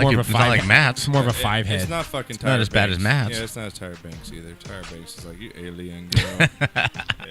not like Matt's. It's more of a 5-head. It's not fucking Tyra Not as bad Banks. as Matt's. Yeah, it's not as Tyra Banks either. Tyra Banks is like, you alien girl.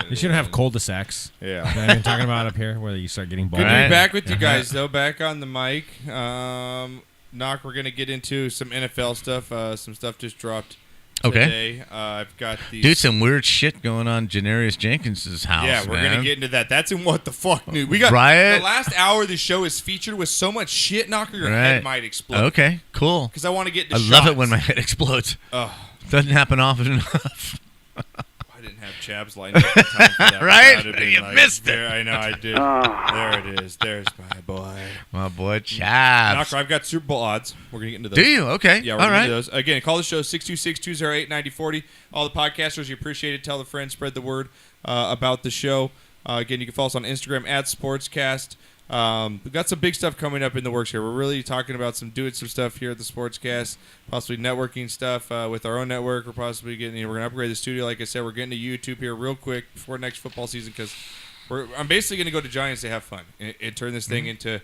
You shouldn't have cul-de-sacs. Yeah. That I've been talking about up here, where you start getting bald. Good to be back with you guys, though. Back on the mic. Knock, we're going to get into some NFL stuff. Some stuff just dropped today. I've got these. Dude, some weird shit going on Janarius Jenkins' house. Yeah, we're going to get into that. That's in What the Fuck News. We got Riot. The last hour of the show is featured with so much shit, Knocker, your head might explode. Okay, cool. Because I want to get into I love it when my head explodes. Doesn't happen often enough. I didn't have Chabs lined up in time for that. Right? You missed it. I know, I did. There it is. There's my boy. My boy Chabs. Knocker, I've got Super Bowl odds. We're going to get into those. Do you? Okay. Yeah, we're going to get into those. Again, call the show 626-208-9040. All the podcasters, you appreciate it. Tell a friend. Spread the word about the show. Again, you can follow us on Instagram at Sportscast. We've got some big stuff coming up in the works here. We're really talking about doing some stuff here at the Sportscast, possibly networking stuff with our own network. We're possibly getting, we're going to upgrade the studio. Like I said, we're getting to YouTube here real quick before next football season because I'm basically going to go to Giants to have fun and turn this thing into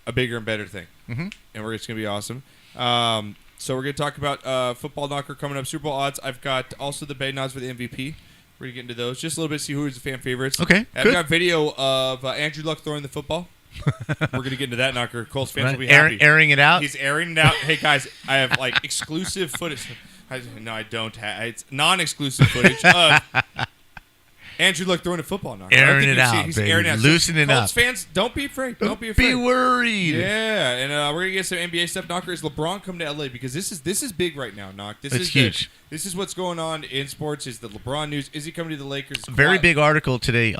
a bigger and better thing. And it's going to be awesome. So we're going to talk about football knocker coming up, Super Bowl odds. I've got also the betting odds for the MVP. We're going to get into those. Just a little bit, see who's the fan favorites. Okay, I've got video of Andrew Luck throwing the football. We're going to get into that, Knocker. Colts fans will be happy. Airing it out? He's airing it out. Hey, guys, I have, exclusive footage. No, I don't have. It's non-exclusive footage of Andrew Luck throwing a football, Knocker. Airing it out, He's baby. airing it out. Loosen it up. Colts fans, don't be afraid. Don't be afraid. Be worried. Yeah, and we're going to get some NBA stuff. Knocker, is LeBron coming to L.A.? Because this is big right now, Knock. This it's is huge. This is what's going on in sports. Is the LeBron news? Is he coming to the Lakers? Very big article today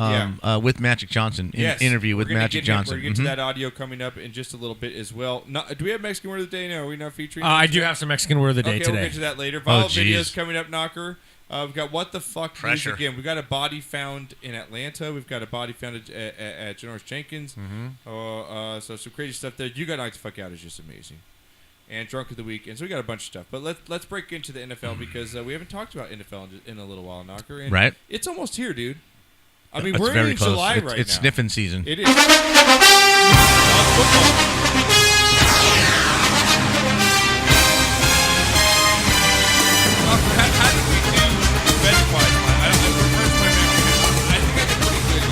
with Magic Johnson. Interview with Magic Johnson. We're going to get to that audio coming up in just a little bit as well. Do we have Mexican word of the day now? Are we not featuring I do have some Mexican word of the day today. We'll get to that later. Viral videos coming up, Knocker. We've got What the Fuck News again. We've got a body found in Atlanta. We've got a body found at Janarius Jenkins. So some crazy stuff there. You Got Knocked the Fuck Out is just amazing. And Drunk of the Week. And so we got a bunch of stuff. But let's break into the NFL because we haven't talked about NFL in a little while, Knocker. And right. It's almost here, dude. I mean, it's we're very in close. July right now. It's sniffing season. It is. How did we do bench-wise? I don't know. I think I did pretty good.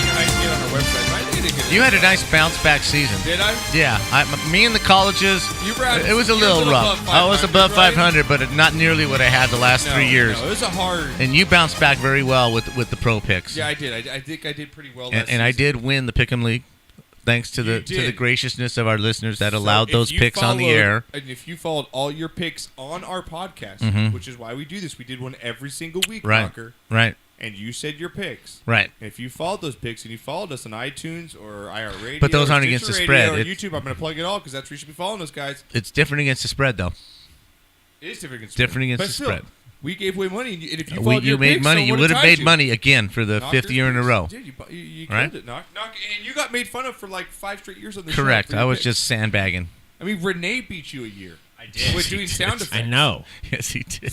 I can get on our website. But I think I did good. You had a nice bounce-back season. Did I? Yeah. Me and the colleges, it was a little rough. I was above 500, but not nearly what I had the last 3 years. No, it was a hard. And you bounced back very well with the pro picks. Yeah, I did. I think I did pretty well. And I did win the Pick'em League, thanks to the graciousness of our listeners that allowed those picks on the air. And if you followed all your picks on our podcast, which is why we do this, we did one every single week, Knocker. Right. And you said your picks. Right. And if you followed those picks and you followed us on iTunes or iHeartRadio, but those aren't against the spread. Or YouTube, I'm going to plug it all because that's where you should be following us, guys. It's different against the spread, though. It is different against the spread. We gave away money, and if you followed you made picks, money. You would have made money again for the Knocker, 5th year in a row. Dude, you killed it, Knock. And you got made fun of for 5 straight years on the show. Correct. I was just sandbagging. I mean, Renee beat you a year. I did. With doing sound effects. I know. Yes, he did.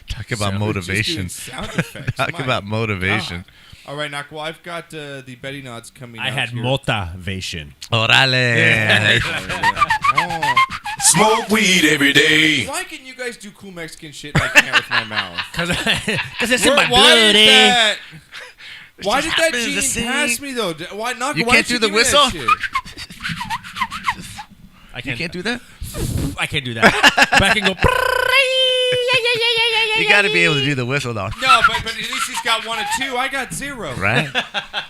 Talk about motivation. Sound effects. Talk about motivation. God. All right, Knock. Well, I've got the betting odds coming out. I had motivation. Orale. Smoke weed every day. Why can you guys do cool Mexican shit and I can't with my mouth? Because it's in my blood, eh? Why did that gene pass me, though? Why not? You can't do the whistle? You can't do that? I can't do that. But I can go... You got to be able to do the whistle, though. No, but at least he's got 1 and 2. I got 0. Right?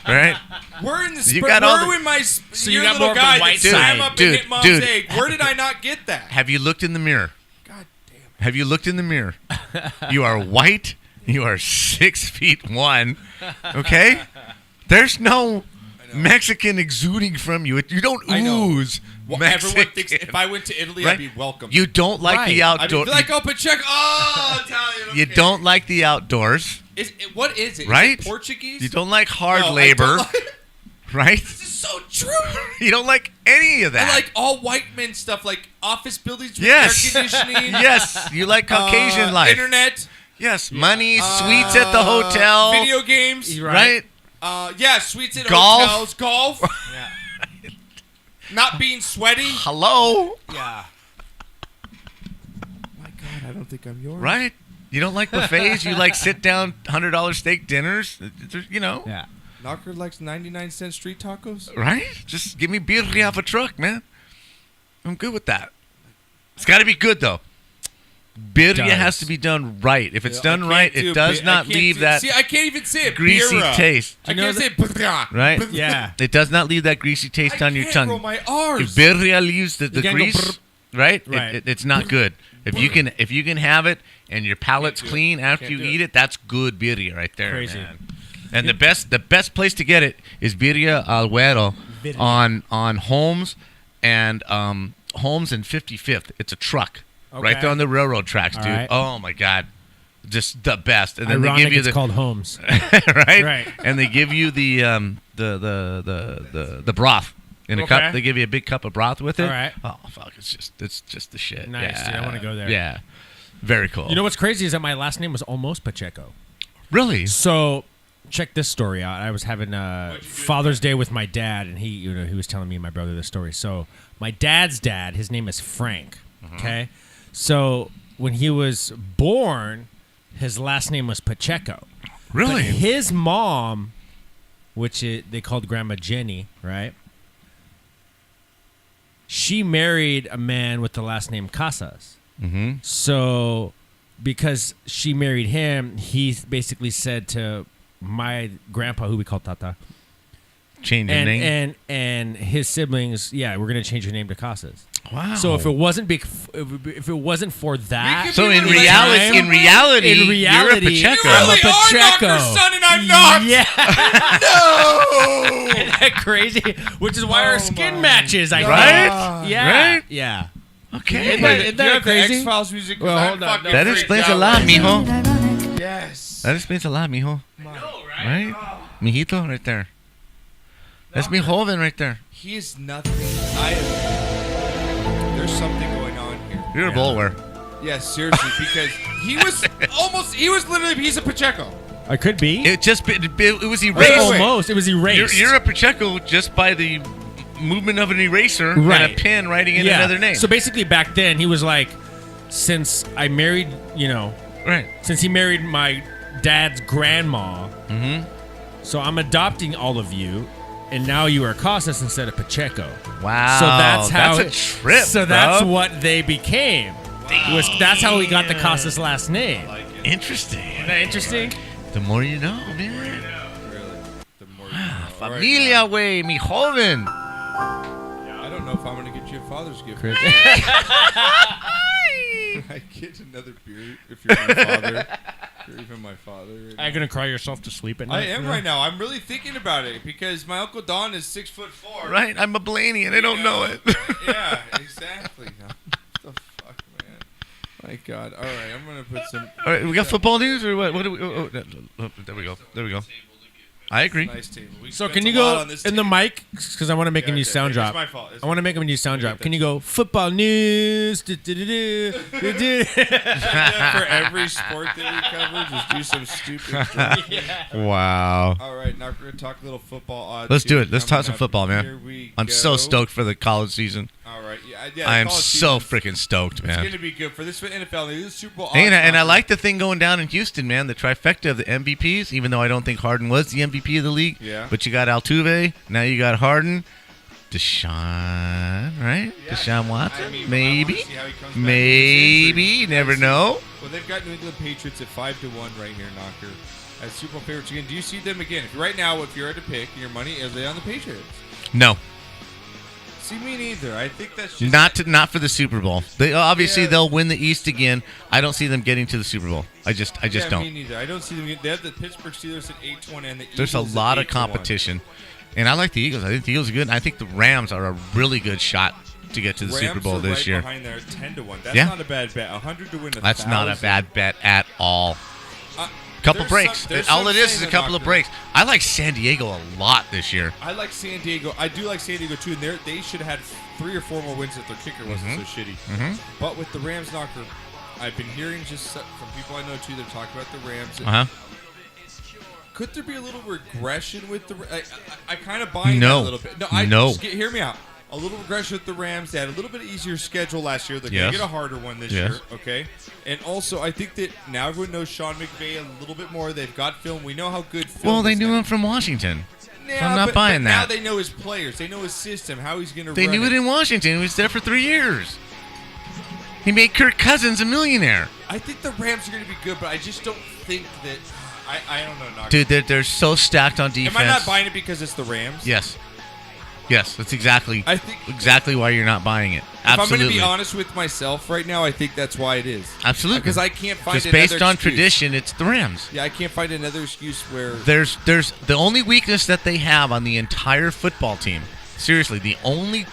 Right? We're in the You got all in my so you got more of the white side. Up and hit mom's egg. Where did I not get that? Have you looked in the mirror? God damn it. Have you looked in the mirror? You are white. You are 6'1". Okay? There's no Mexican exuding from you. You don't ooze Mexican. Everyone thinks if I went to Italy, I'd be welcome. You don't like the outdoors. I'd be like, Pacheco. Oh, Italian. Okay. You don't like the outdoors. What is it? Right? Is it Portuguese? You don't like hard labor. Right? This is so true. You don't like any of that. I like all white men stuff, like office buildings with air conditioning. Yes. You like Caucasian life. Internet. Yes. Money, sweets at the hotel. Video games. Right? Yeah, suites at golf. hotels. Golf. not being sweaty. Hello? Yeah. My God, I don't think I'm yours. Right? You don't like buffets? You like sit-down $100 steak dinners? You know? Yeah. Knocker likes 99-cent street tacos. Right? Just give me birria off a truck, man. I'm good with that. It's got to be good, though. Birria has to be done right. If it's done right, it does not leave that See, I can't even say it. greasy Birra. taste. I can't say birria. Right? Yeah. It does not leave that greasy taste on your tongue. Roll my R's. If birria leaves the can't go grease, right? Right. It's not good. If you can have it and your palate's clean after you eat it, that's good birria right there, Crazy. man. And the best place to get it is Birria Al Güero on Holmes and 55th. It's a truck right there on the railroad tracks, dude. Right. Oh my God, just the best. And then Ironic, they give you it's called Holmes. right, and they give you the broth in a cup. They give you a big cup of broth with it. All right. Oh fuck, it's just the shit. Nice, Yeah. dude, I wanna go there. Yeah, very cool. You know what's crazy is that my last name was almost Pacheco. really? So check this story out. I was having Father's Day with my dad, and he was telling me and my brother this story. So my dad's dad, his name is Frank. Okay, so when he was born, his last name was Pacheco. Really? But his mom, they called Grandma Jenny, right? She married a man with the last name Casas. Mm-hmm. So because she married him, he basically said to my grandpa, who we call Tata, Change your name. and his siblings, we're gonna change your name to Casas. Wow. So if it wasn't if it wasn't for that, So in reality, you're a Pacheco. You really I'm a Pacheco. are Knocker's son, and I'm not. Yeah. No. Isn't that crazy? Which is why our skin matches. I Right? think. Yeah. Right? Yeah. Okay. Isn't that crazy? X-Files music. Well, hold on. That explains a lot, mijo. Yes. That explains a lot, mijo. Right? Mijito, right there. That's mi joven right there. He is nothing. There's something going on here. You're a bowler. Yes, seriously, because he was literally a piece of Pacheco. I could be. It was erased. Wait. Almost. It was erased. You're a Pacheco just by the movement of an eraser Right. and a pen writing in another name. So basically, back then, he was like, since I married, right. since he married my dad's grandma, Mm-hmm. so I'm adopting all of you, and now you are Casas instead of Pacheco. Wow. So that's how a trip. So that's what they became. That's how we got the Casas last name. Interesting. Isn't that interesting? The more you know, man. Really. The more Familia, way, mi joven. I don't know if I'm going to get you a Father's gift. I get another beer if you're my father. If you're even my father. Are you gonna cry yourself to sleep at night? I am right now. I'm really thinking about it because my Uncle Don is 6'4". Right? I'm a Blaney and I don't know it. Yeah, exactly. What the fuck, man? My God. All right, I'm going to put some... All right, we got football news or what? What do we? There we go. There we go. I agree. Nice table. We So spent can a you lot go on this in the table. mic? Because I want to make a new sound It's drop. my fault. I want to make a new sound drop. Can you go football news? For every sport that we cover, just do some stupid stuff. Wow. All right, now we're going to talk a little football odds. Let's do here it. Let's coming talk some up. football, man. Here we I'm go. so stoked for the college season. All right. Yeah, I am college so season's- freaking stoked, It's man. going to be good for this NFL. This is Super Bowl. And I odds like the thing going down in Houston, man. The trifecta of the MVPs, even though I don't think Harden was the MVP of the league. Yeah. But you got Altuve. Now you got Harden. Deshaun, right? Yeah. Deshaun Watson. I mean, I Maybe. wanna see how he comes back from his Maybe. injury. You never know. Well, they've got New England Patriots at 5-1 right here, Knocker, as Super Bowl favorites again. Do you see them again? Right now, if you're at a pick, your money is they on the Patriots. No. See, me neither. I think that's just Not for the Super Bowl. They'll win the East again. I don't see them getting to the Super Bowl. I just Me don't. neither. I don't see them. They have the Pittsburgh Steelers at 8-1 and the Eagles There's a at lot of 8-1. competition. And I like the Eagles. I think the Eagles are good. I think the Rams are a really good shot to get to the Super Bowl Rams are this right year. Behind there, 10-1. That's Yeah. not a bad bet. 100 to win. That's not a bad bet at all. Couple There's breaks. some- there's All some it is saying a couple they're of not breaks. I like San Diego a lot this year. I like San Diego. I do like San Diego too. And they should have had 3 or 4 more wins if their kicker wasn't so shitty. Mhm. But with the Rams, Knocker, I've been hearing just from people I know too that talk about the Rams. Uh-huh. Could there be a little regression with the? I kind of buy into No. that a little bit. No. Hear me out. a little regression with the Rams. They had a little bit easier schedule last year. They're Yes. going to get a harder one this Yes. year, okay? And also, I think that now everyone knows Sean McVay a little bit more. They've got film. We know how good film Well, they is knew now. him from Washington. Yeah, So I'm not buying but that. Now they know his players. They know his system, how he's going to They run knew it in Washington. He was there for 3 years. He made Kirk Cousins a millionaire. I think the Rams are going to be good, but I just don't think that. I don't know. Knox. Dude, they're so stacked on defense. Am I not buying it because it's the Rams? Yes. Yes, that's exactly why you're not buying it. If I'm Absolutely. going to be honest with myself right now, I think that's why it is. Absolutely. Because I can't find just another based on excuse. tradition, it's the Rams. Yeah, I can't find another excuse where There's the only weakness that they have on the entire football team. Seriously, the only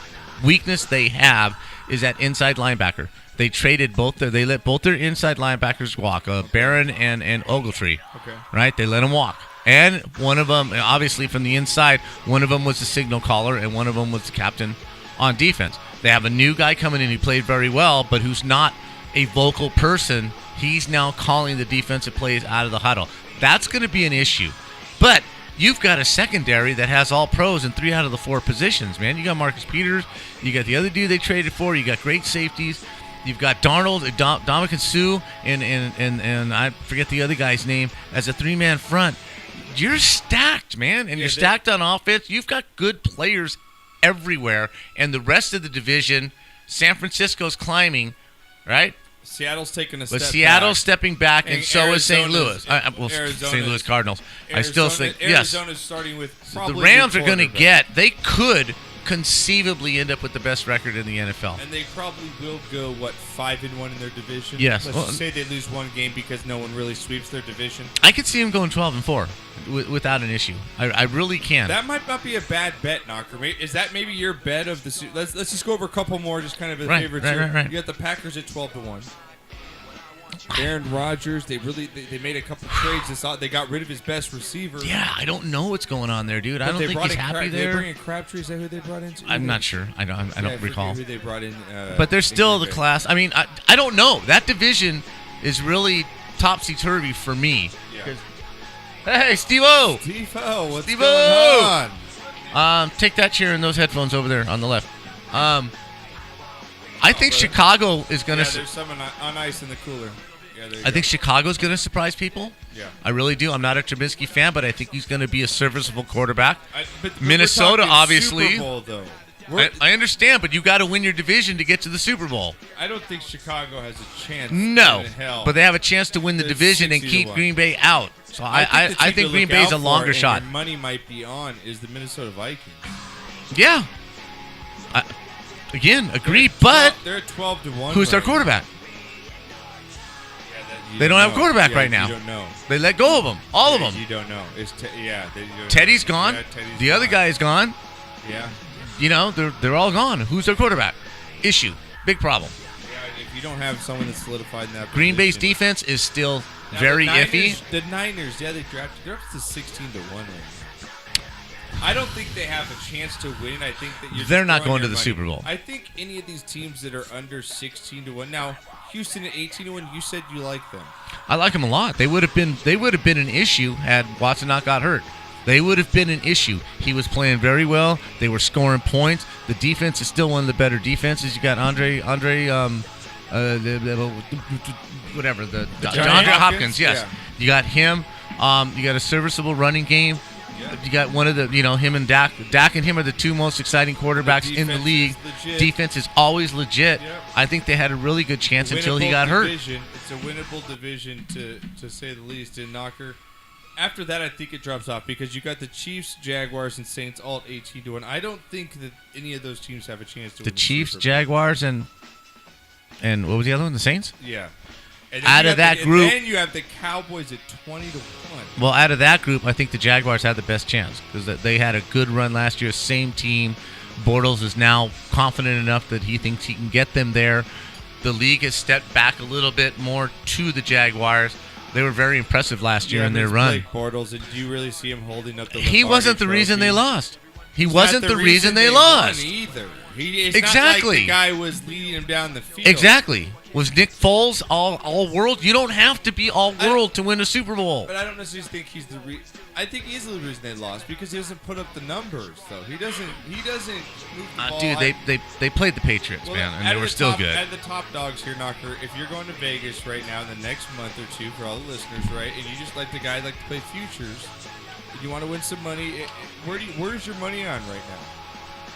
weakness they have is that inside linebacker. They traded they let both their inside linebackers walk, Barron and Ogletree. Okay. Right? They let them walk. And one of them, obviously from the inside, one of them was the signal caller and one of them was the captain on defense. They have a new guy coming in who played very well, but who's not a vocal person. He's now calling the defensive plays out of the huddle. That's going to be an issue. But you've got a secondary that has all pros in 3 out of the 4 positions, man. You got Marcus Peters. You got the other dude they traded for. You got great safeties. You've got Darnold, Dominican Sue, and I forget the other guy's name as a 3-man front. You're stacked, man, and you're stacked on offense. You've got good players everywhere, and the rest of the division, San Francisco's climbing, right? Seattle's taking a step But Seattle's back. stepping back, and so is St. Louis. Arizona's- St. Louis Cardinals. I still think, yes. Arizona's starting with The probably Rams your are going to quarterback. they could conceivably end up with the best record in the NFL. And they probably will go 5-1 in their division. Yes. Let's just say they lose one game because no one really sweeps their division. I could see them going 12-4 without an issue. I really can. That might not be a bad bet, Knocker. Is that maybe your bet of the? Let's just go over a couple more, just kind of a favorites here. Right. You got the Packers at 12-1. Aaron Rodgers, they made a couple trades. They got rid of his best receiver. Yeah, I don't know what's going on there, dude. I But don't they think brought he's in happy They there. bring in Crabtree. Is that who they brought in? I'm not sure. I don't forget recall. who they brought in. But there's still the Green Bay. class. I mean, I don't know. That division is really topsy-turvy for me. Yeah. Hey, Steve-O! Steve-O, what's Steve-O! going on? Take that chair and those headphones over there on the left. I think Chicago is going Yeah, to... there's some on ice in the cooler. Yeah, there you I go. think Chicago's going to surprise people. Yeah. I really do. I'm not a Trubisky fan, but I think he's going to be a serviceable quarterback. But Minnesota, we're talking obviously. Super Bowl, though. I understand, but you got to win your division to get to the Super Bowl. I don't think Chicago has a chance. No, in hell. but they have a chance to win the They're division and 60-1. keep Green Bay out. So I the team think to Green look Bay's out a longer for, and shot. your money might be on is the Minnesota Vikings. Yeah. Again, agree, but they're at 12-1. who's their right quarterback? now. They don't have a quarterback Yeah, right now. You don't know. They let go of them, all of Yeah, them. You don't know. It's you don't Teddy's know. gone. Yeah, Teddy's The other gone. guy is gone. Yeah. You know, they're all gone. Who's their quarterback? Issue. Big problem. Yeah. If you don't have someone that's solidified in that Green Bay's position. defense is still Now, very the iffy. Niners, the Niners, yeah, they drafted. They're up to 16-1 right now. I don't think they have a chance to win. I think that They're not throwing going to your the money. Super Bowl. I think any of these teams that are under 16-1. Now, Houston at 18-1. You said you like them. I like them a lot. They would have been an issue had Watson not got hurt. They would have been an issue. He was playing very well. They were scoring points. The defense is still one of the better defenses. You got DeAndre Hopkins. Yes, Yeah. you got him. You got a serviceable running game. Yeah. You got one of the, him and Dak. Dak and him are the two most exciting quarterbacks in the defense league. is legit. Defense is always legit. Yep. I think they had a really good chance until he Winnable got hurt. division. It's a winnable division to say the least. And Knocker, after that, I think it drops off because you got the Chiefs, Jaguars, and Saints all at 18-1. I don't think that any of those teams have a chance to The win Chiefs, Super Bowl. Jaguars, and what was the other one? The Saints? Yeah. And Out you of have that group- and then you have the Cowboys at 20-1. Well, out of that group, I think the Jaguars had the best chance because they had a good run last year. Same team. Bortles is now confident enough that he thinks he can get them there. The league has stepped back a little bit more to the Jaguars. They were very impressive last year in their there's run. Blake Bortles, and do you really see him holding up the He Lombardi wasn't the reason trophy? they lost. He It's wasn't not the reason they won lost. either. It's Exactly. not like the guy was leading him down the field. Exactly. Was Nick Foles all world? You don't have to be all world to win a Super Bowl. But I don't necessarily think he's the I think he's the reason they lost because he doesn't put up the numbers though. He doesn't move the ball. Dude, they played the Patriots, man, and they were still good. At the top dogs here, Knocker, if you're going to Vegas right now in the next month or two for all the listeners, right, and you just like the guy like to play futures, you want to win some money, where's your money on right now?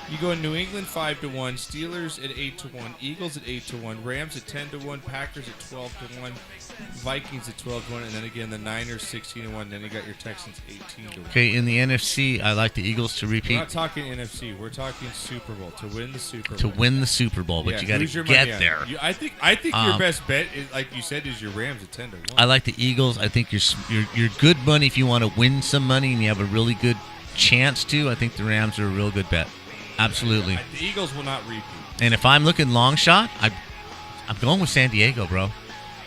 You go in New England 5-1, Steelers at 8-1, Eagles at 8-1, Rams at 10-1, Packers at 12-1, Vikings at 12-1, and then again the Niners 16-1. Then you got your Texans 18-1. Okay, in the NFC, I like the Eagles to repeat. We're not talking NFC. We're talking Super Bowl to win the Super Bowl. To win the Super Bowl, but you got to get there. I think your best bet, is, like you said, is your Rams at 10-1. I like the Eagles. I think you're good money if you want to win some money and you have a really good chance to. I think the Rams are a real good bet. Absolutely. The Eagles will not repeat. And if I'm looking long shot, I'm going with San Diego, bro.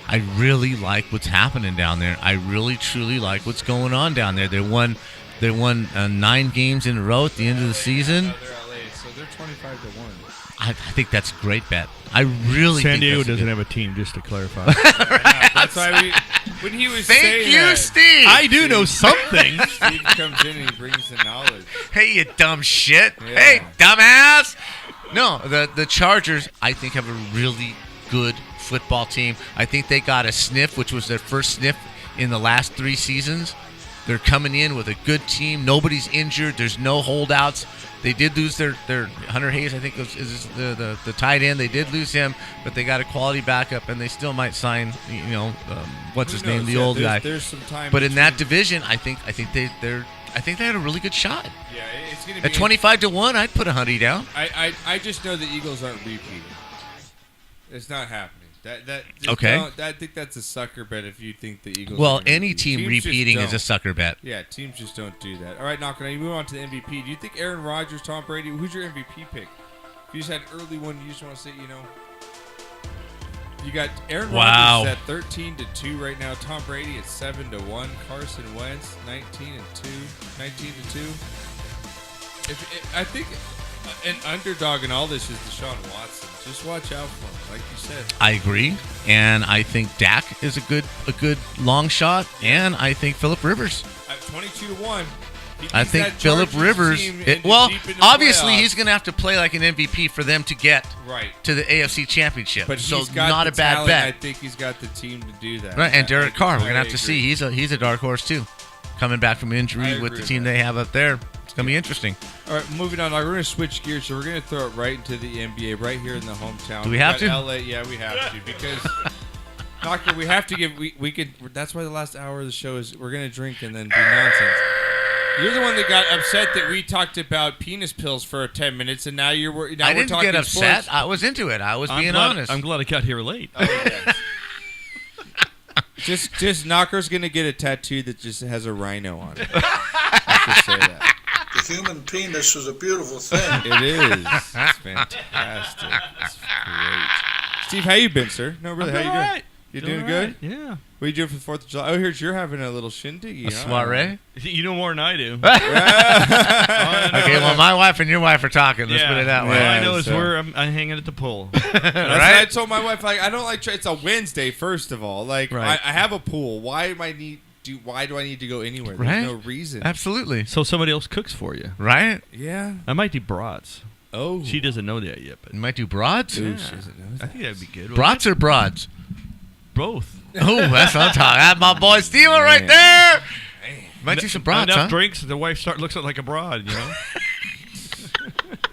I really like what's happening down there. I really, truly like what's going on down there. They won 9 games in a row at the end of the season. They're LA, so they're 25-1. I think that's a great bet. I really San think Diego that's doesn't have a team, just to clarify. That's why when he was Thank saying you, that, Steve. I do know something. Steve comes in and he brings the knowledge. Hey, you dumb shit. Yeah. Hey, dumbass. No, the Chargers, I think, have a really good football team. I think they got a sniff, which was their first sniff in the last 3 seasons. They're coming in with a good team. Nobody's injured. There's no holdouts. They did lose their Hunter Hayes, I think is the tight end. They did lose him, but they got a quality backup, and they still might sign. What's his name, the old guy. There's some time. But in that division, I think they had a really good shot. Yeah, it's gonna be At 25-1, I'd put $100 down. I just know the Eagles aren't repeating. It's not happening. Okay. I think that's a sucker bet if you think the Eagles. Well, are gonna any repeat. team Teams just repeating is a don't. sucker bet. Yeah, teams just don't do that. All right, Knocker, now you move on to the MVP. Do you think Aaron Rodgers, Tom Brady, who's your MVP pick? If you just had an early one, you just want to say, you got Aaron Rodgers at 13-2 right now. Tom Brady at 7-1. Carson Wentz 19-2. I think an underdog in all this is Deshaun Watson. Just watch out for him, like you said. I agree, and I think Dak is a good long shot, and I think Phillip Rivers. At 22-1. I think Phillip Rivers. Obviously, he's going to have to play like an MVP for them to get to the AFC Championship. But so he's got not the a bad talent. bet. I think he's got the team to do that. Right, and Derek Carr. We're going to have to agree. see. He's a dark horse too, coming back from injury with the team they have up there. It's going to be interesting. All right, moving on. We're going to switch gears, so we're going to throw it right into the NBA, right here in the hometown. Do we have to? LA, yeah, we have to because. Knocker, we have to give. We could. That's why the last hour of the show is we're going to drink and then do nonsense. You're the one that got upset that we talked about penis pills for 10 minutes, and now you're. Now I we're didn't talking get upset. sports. I was into it. I was being honest. I'm glad I got here late. Oh, yes. Just Knocker's gonna get a tattoo that just has a rhino on it. Let's just say that. The human penis is a beautiful thing. It is. It's fantastic. It's great. Steve, how you been, sir? No, really, how you doing? You doing good? Yeah. What are you doing for the 4th of July? Oh, here's you're having a little shindig. A soiree? You know more than I do. Okay, well, my wife and your wife are talking. Let's put it that way. All I know is so- I'm hanging at the pool. I told my wife, like, I don't like. It's a Wednesday, first of all. Like, Right. I have a pool. Why do I need to go anywhere? There's Right. no reason. Absolutely. So somebody else cooks for you. Right? Yeah. I might do brats. Oh. She doesn't know that yet, but You might do broads? Ooh, she doesn't know I that. think that'd be good. Brats or broads? Both. Oh, that's what I'm talking. That's my boy Steven right there. Might do some brats, Enough huh? drinks, the wife looks like a broad, you know?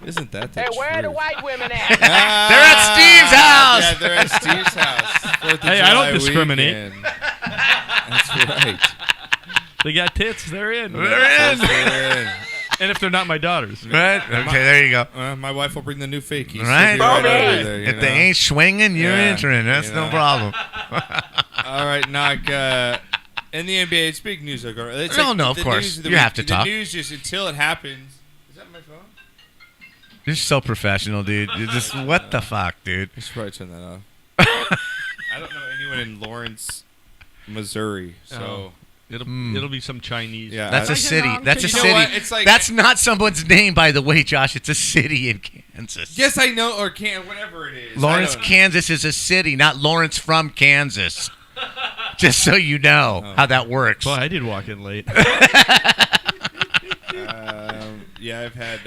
Isn't that the Hey, where are the truth? white women at? They're at Steve's house. Yeah, they're at Steve's house. 4th of Hey, I don't July discriminate. weekend. That's right. They got tits, they're in. They're in. They're in. And if they're not my daughters. Right? Okay, there you go. My wife will bring the new fakies. Right? She'll be over there, you If they know? ain't swinging, you're Yeah, entering. That's you no know. problem. All right, Knock. In the NBA, it's big news. It's No, no, of the course. news of the You week. have to talk. The news just until it happens. Is that my phone? You're so professional, dude. You're just, what the fuck, dude? I should probably turn that off. I don't know anyone in Lawrence, Missouri, so It'll be some Chinese. Yeah, That's a city. That's a You know city. what? It's like- That's not someone's name, by the way, Josh. It's a city in Kansas. Yes, I know, or whatever it is. Lawrence, I don't know. Kansas is a city, not Lawrence from Kansas. Just so you know how that works. Boy, I did walk in late. Yeah, I've had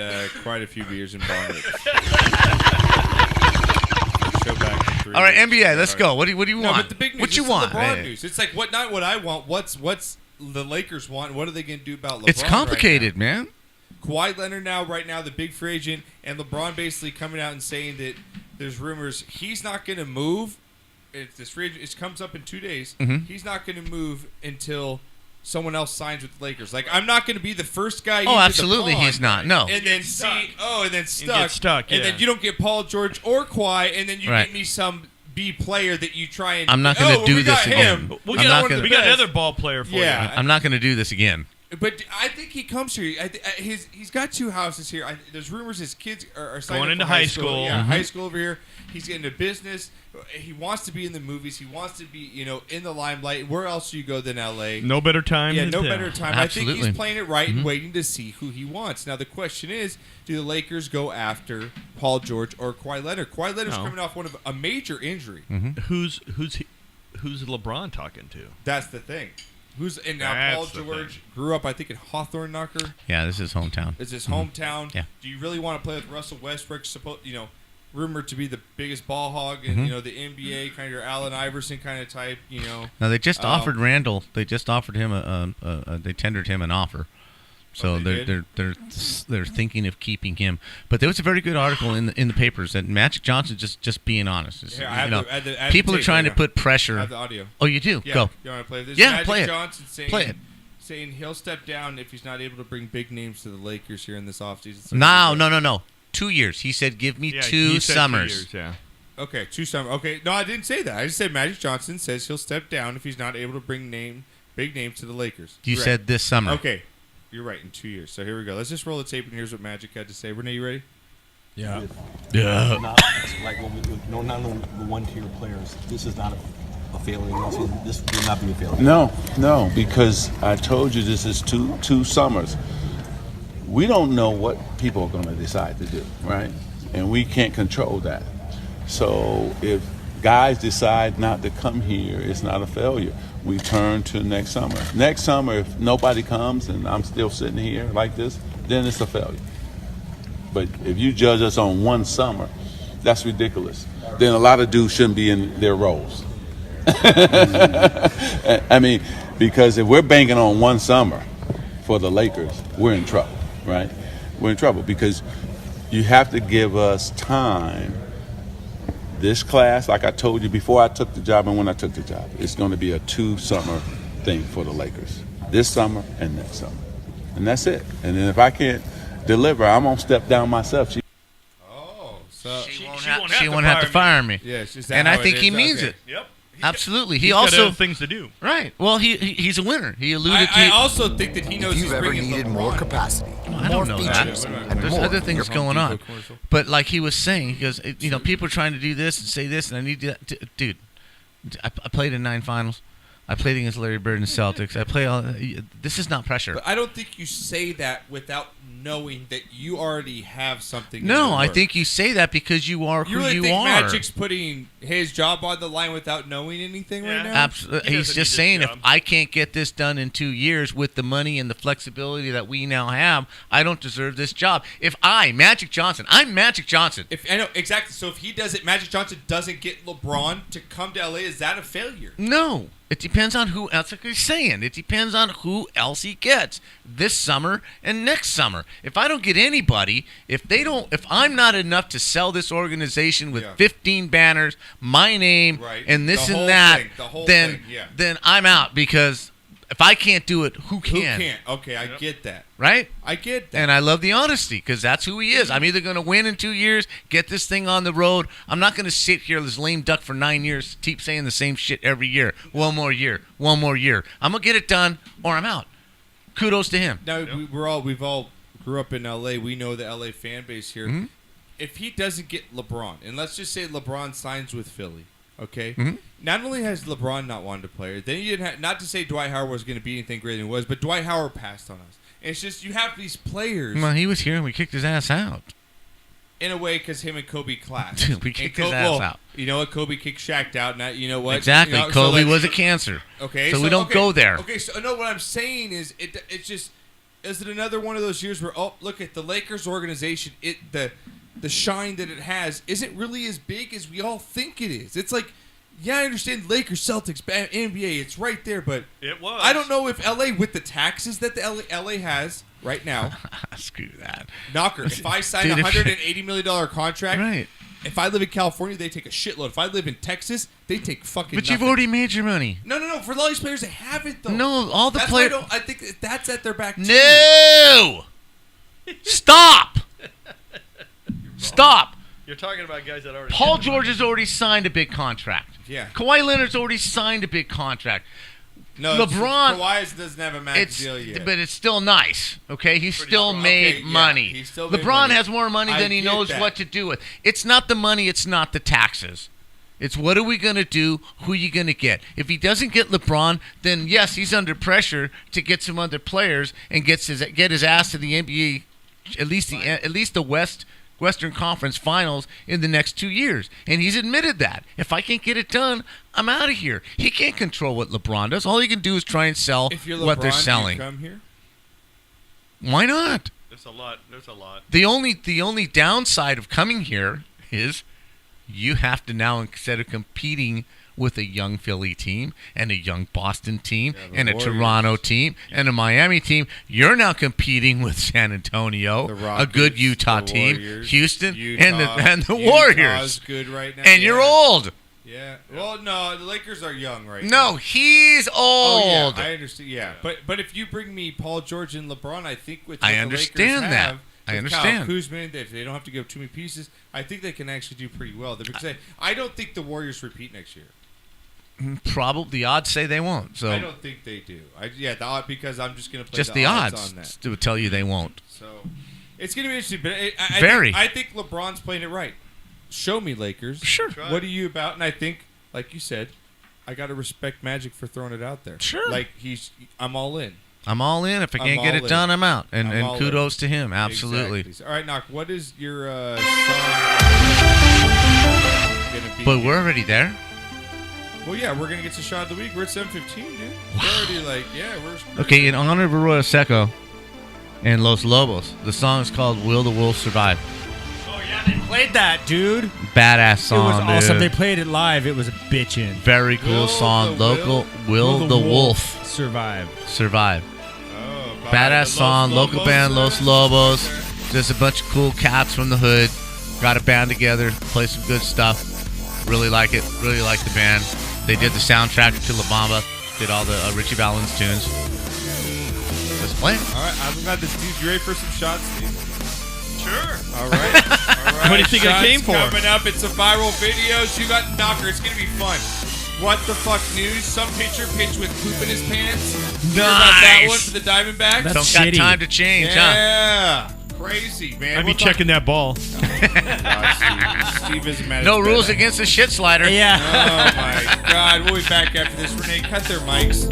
quite a few beers in bondage. Show back in 3 All right, weeks. NBA, let's go. What do you No, want? but the big news what you is want? the LeBron Hey. news. It's like not what I want. What's the Lakers want? What are they going to do about LeBron? It's complicated, man. Kawhi Leonard right now, the big free agent, and LeBron basically coming out and saying that there's rumors he's not going to move. This free agent, it comes up in 2 days. Mhm. He's not going to move until someone else signs with the Lakers. Like, I'm not going to be the first guy. Oh, into absolutely, the pond he's not. No. And then stuck. And then stuck, And yeah. then you don't get Paul George or Kawhi, and then you Right. get me some B player that you try and. I'm not going to oh, do we this got again. him. We I'm got, not one- gonna- we got another ball player for Yeah. I'm not going to do this again. But I think he comes here. He's got 2 houses here. There's rumors his kids are signing Going up into for high school. Yeah, Mm-hmm. high school over here. He's getting into business. He wants to be in the movies. He wants to be, in the limelight. Where else do you go than L.A.? you. No better time. Yeah, than no now. better time. I think Absolutely. he's playing it right Mm-hmm. and waiting to see who he wants. Now the question is, do the Lakers go after Paul George or Kawhi Leonard? Kawhi Leonard's No. coming off one of a major injury. Mm-hmm. Who's LeBron talking to? That's the thing. Now Paul That's the George grew up, I think, in Hawthorne Knocker. Yeah, this is hometown. It's his hometown. Yeah. Do you really want to play with Russell Westbrook? Rumored to be the biggest ball hog in Mm-hmm. the NBA, kind of your Allen Iverson kind of type. Now, they just Um, offered Randall. They just offered him they tendered him an offer. So Oh, they they're thinking of keeping him. But there was a very good article in the papers that Magic Johnson just being honest. Here, I have the- I have the people are tape trying right to now. put pressure. I have the audio. Oh, you do? Yeah. Go. You want to play this? Yeah, Magic play it. Johnson saying, Play it. saying he'll step down if he's not able to bring big names to the Lakers here in this offseason. So No. 2 years. He said, "Give me Yeah, two he said 2 summers." years, yeah. Okay, 2 summers. Okay, no, I didn't say that. I just said Magic Johnson says he'll step down if he's not able to bring big names to the Lakers. You Right. said this summer. Okay, you're right. In 2 years. So here we go. Let's just roll the tape and here's what Magic had to say. Renee, you ready? Yeah. Yeah. Not like when not the one-tier players. This is not a failure. This will not be a failure. No, because I told you this is two summers. We don't know what people are going to decide to do, right? And we can't control that. So if guys decide not to come here, it's not a failure. We turn to next summer. Next summer, if nobody comes and I'm still sitting here like this, then it's a failure. But if you judge us on one summer, that's ridiculous. Then a lot of dudes shouldn't be in their roles. I mean, because if we're banking on one summer for the Lakers, we're in trouble, right? We're in trouble because you have to give us time. This class, like I told you before I took the job and when I took the job, it's going to be a 2-summer thing for the Lakers. This summer and next summer. And that's it. And then if I can't deliver, I'm going to step down myself. So She won't won't have to fire me. yeah, it's just And how I it think is. he means Okay. it. Yep. Absolutely. He He's got also other things to do. right. Well, he's a winner. He alluded I to. also think that he knows If he's you've ever bringing needed LeBron. more capacity, I more don't know that. features, and There's more, other things Your Home going on. Depot commercial. But like he was saying, he goes, people are trying to do this and say this, and I need to, dude. I played in 9 finals. I played against Larry Bird and Celtics. I play all. This is not pressure. But I don't think you say that without knowing that you already have something. in No, your I work. think you say that because you are You who really you think are. Magic's putting his job on the line without knowing anything right now? Absolutely. He He's doesn't just need saying this if job. I can't get this done in 2 years with the money and the flexibility that we now have, I don't deserve this job. If I'm Magic Johnson. If I know exactly. So if he does it, Magic Johnson doesn't get LeBron to come to LA. Is that a failure? No. It depends on who else. Like he's saying, it depends on who else he gets this summer and next summer. If I don't get anybody, if I'm not enough to sell this organization with Yeah. 15 banners, my name, Right. and this The whole and that, thing, the whole then thing, yeah. then I'm out because if I can't do it, who Who can? can't? Okay, I get that. Right? I get that. And I love the honesty because that's who he is. I'm either going to win in 2 years, get this thing on the road. I'm not going to sit here this lame duck for 9 years, keep saying the same shit every year. One more year. I'm going to get it done or I'm out. Kudos to him. Now we've all grew up in LA. We know the LA fan base here. Mm-hmm. If he doesn't get LeBron, and let's just say LeBron signs with Philly, Okay. Mm-hmm. Not only has LeBron not wanted to play, then you didn't have, not to say Dwight Howard was going to be anything greater than he was, but Dwight Howard passed on us. And it's just you have these players Well, he was here and we kicked his ass out. in a way because him and Kobe clashed. Dude, we And kicked his ass out. You know what? Kobe kicked Shaq out. Now you know what? Exactly. You know, Kobe so was a cancer. Okay. So we don't go there. Okay. So no, what I'm saying is it's just is it another one of those years where look at the Lakers organization the shine that it has isn't really as big as we all think it is. It's like, yeah, I understand Lakers, Celtics, NBA, it's right there, but It was. I don't know if LA, with the taxes that the LA has right now, Screw that. knocker. If I sign Dude, a $180 million contract, Right. if I live in California, they take a shitload. If I live in Texas, they take fucking But you've nothing. already made your money. No. For all these players, they haven't, though. No, all the That's why players. I think that's at their back, too. No! Stop! Stop! You're talking about guys that already. Paul get the George has already signed a big contract. Yeah. Kawhi Leonard's already signed a big contract. No, LeBron- Kawhi doesn't have a max deal yet. But it's still nice. Okay, he's Pretty still strong. made Okay, yeah, money. he's still made LeBron money. has more money I than he get knows that. what to do with. It's not the money. It's not the taxes. It's what are we going to do? Who are you going to get? If he doesn't get LeBron, then yes, he's under pressure to get some other players and get his ass to the NBA, at least the Western Conference Finals in the next 2 years. And he's admitted that. If I can't get it done, I'm out of here. He can't control what LeBron does. All he can do is try and sell If you're LeBron, what they're do you selling. come here? Why not? There's a lot. There's a lot. The only downside of coming here is you have to now, instead of competing with a young Philly team and a young Boston team and a Warriors. Toronto team and a Miami team, you're now competing with San Antonio, The a Rockets, good Utah the team, Warriors, Houston, Utah, and the Utah's Warriors. good right now. And you're old. Yeah. Well, no, the Lakers are young right now. No, he's Oh, old. yeah, I understand. Yeah, but if you bring me Paul George and LeBron, I think with I what understand the Lakers that. have, I with understand. Kyle Kuzma, if they don't have to give too many pieces, I think they can actually do pretty well. Because I don't think the Warriors repeat next year. Probably the odds say they won't. So I don't think they do. The odd, because I'm just going to play just the the odds odds on that. to tell you they won't. So it's going to be interesting. But Very. I think LeBron's playing it right. Show me, Lakers. Sure. What are you about? And I think, like you said, I got to respect Magic for throwing it out there. Sure. Like I'm all in. I'm all in. If I I'm can't get all it in. done, I'm out. I'm And all kudos to him. Absolutely. Exactly. All right, Knock. What is your song gonna be? But we're already there. Well, yeah, we're gonna get to shot of the week. We're at 7:15, dude. We're already we're screwed. Okay, in honor of Arroyo Seco and Los Lobos, the song is called "Will the Wolf Survive." Oh yeah, they played that, dude. Badass It song, was awesome. dude. They played it live. It was a bitchin'. Very cool Will song. the Local Will the Wolf survive. Survive. Oh, by Badass the song. Los Local Lobos. band Los Lobos. Just a bunch of cool cats from the hood. Got a band together. Play some good stuff. Really like it. Really like the band. They did the soundtrack to La Bamba. Did all the Richie Valens tunes. Just play 'em. All right, I'm glad this dude. You ready for some shots, Steve? Sure. All right. All right. What do you think I Shots came for? Coming up, it's a viral videos. You got Knocker. It's gonna be fun. What the fuck news? Some pitcher pitched with poop in his pants. Hear about that one for the Diamondbacks? That's Don't got shitty. time to change, huh? Yeah. Crazy, man. I'd be checking that ball. Steve isn't mad at No his rules bed. against the shit slider. Yeah. Oh, my God. We'll be back after this. Renee, cut their mics.